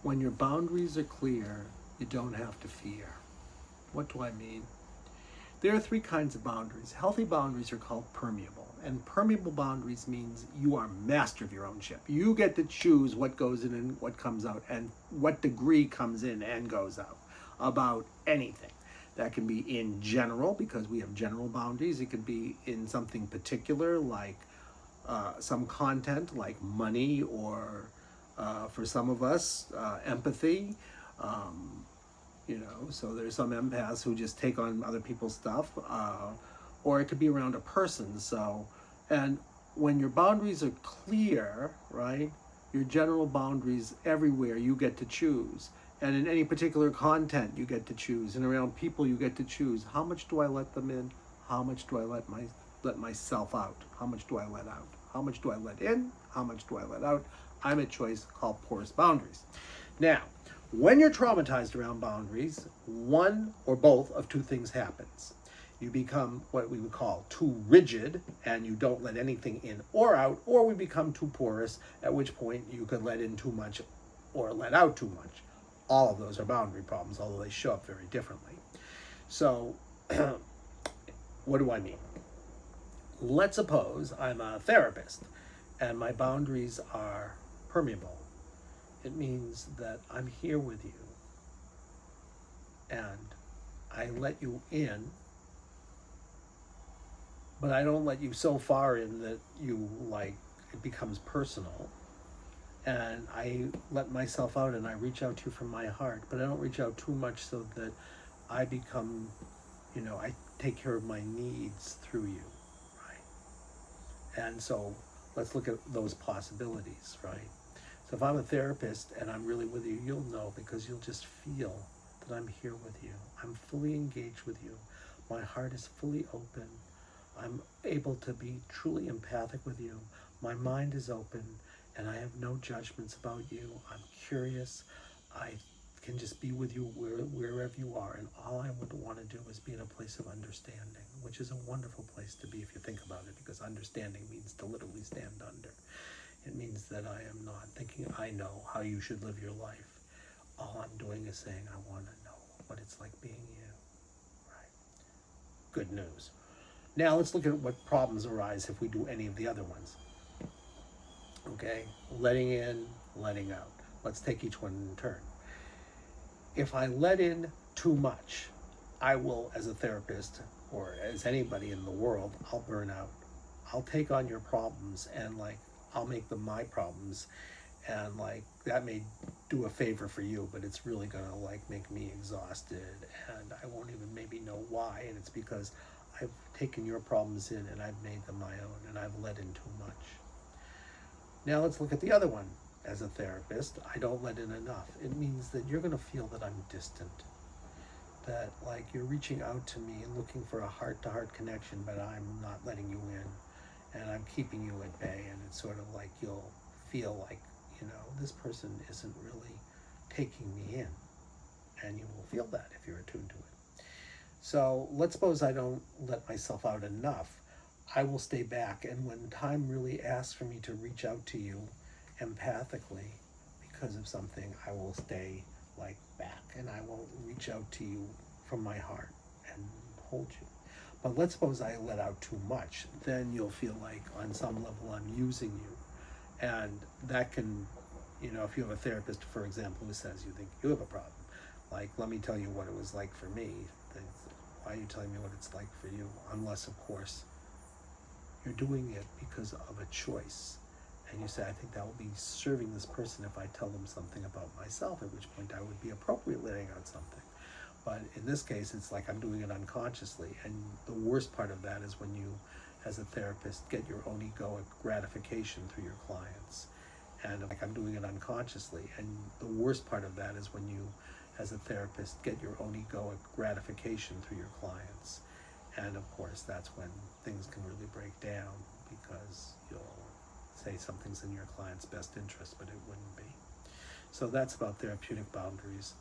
When your boundaries are clear, you don't have to fear. What do I mean? There are three kinds of boundaries. Healthy boundaries are called permeable. And permeable boundaries means you are master of your own ship. You get to choose what goes in and what comes out and what degree comes in and goes out about anything. That can be in general because we have general boundaries. It could be in something particular like some content like money or for some of us, empathy. Um, so there's some empaths who just take on other people's stuff, or it could be around a person. And when your boundaries are clear, right, your general boundaries everywhere you get to choose. And in any particular content you get to choose. And around people you get to choose. How much do I let them in? How much do I let myself out? How much do I let out? How much do I let in? How much do I let out? I'm a choice called porous boundaries. Now, when you're traumatized around boundaries, one or both of two things happens. You become what we would call too rigid and you don't let anything in or out, or we become too porous, at which point you could let in too much or let out too much. All of those are boundary problems, although they show up very differently. So, what do I mean? Let's suppose I'm a therapist and my boundaries are permeable. It means that I'm here with you and I let you in, but I don't let you so far in that you it becomes personal. And I let myself out and I reach out to you from my heart, but I don't reach out too much so that I become, I take care of my needs through you, right? And so let's look at those possibilities, right? So if I'm a therapist and I'm really with you, you'll know because you'll just feel that I'm here with you. I'm fully engaged with you. My heart is fully open. I'm able to be truly empathic with you. My mind is open and I have no judgments about you. I'm curious. I can just be with you wherever you are. And all I would want to do is be in a place of understanding, which is a wonderful place to be if you think about it, because understanding means to literally stand under. It means that I am not thinking I know how you should live your life. All I'm doing is saying I want to know what it's like being you. Right? Good news. Now let's look at what problems arise if we do any of the other ones. Okay? Letting in, letting out. Let's take each one in turn. If I let in too much, I will, as a therapist or as anybody in the world, I'll burn out. I'll take on your problems and I'll make them my problems, and that may do a favor for you, but it's really gonna make me exhausted, and I won't even maybe know why, and it's because I've taken your problems in and I've made them my own, and I've let in too much. Now let's look at the other one. As a therapist, I don't let in enough. It means that you're gonna feel that I'm distant, that you're reaching out to me and looking for a heart-to-heart connection, but I'm not letting you in, and I'm keeping you at bay, and it's sort of you'll feel this person isn't really taking me in, and you will feel that if you're attuned to it. So let's suppose I don't let myself out enough. I will stay back, and when time really asks for me to reach out to you empathically because of something, I will stay back, and I won't reach out to you from my heart and hold you. But let's suppose I let out too much, then you'll feel on some level I'm using you. And that can, if you have a therapist, for example, who says you think you have a problem, let me tell you what it was like for me. Why are you telling me what it's like for you? Unless, of course, you're doing it because of a choice. And you say, I think that will be serving this person if I tell them something about myself, at which point I would be appropriate letting out something. But in this case, it's I'm doing it unconsciously. And the worst part of that is when you, as a therapist, get your own egoic gratification through your clients. And I'm doing it unconsciously. And the worst part of that is when you, as a therapist, get your own egoic gratification through your clients. And of course, that's when things can really break down, because you'll say something's in your client's best interest, but it wouldn't be. So that's about therapeutic boundaries.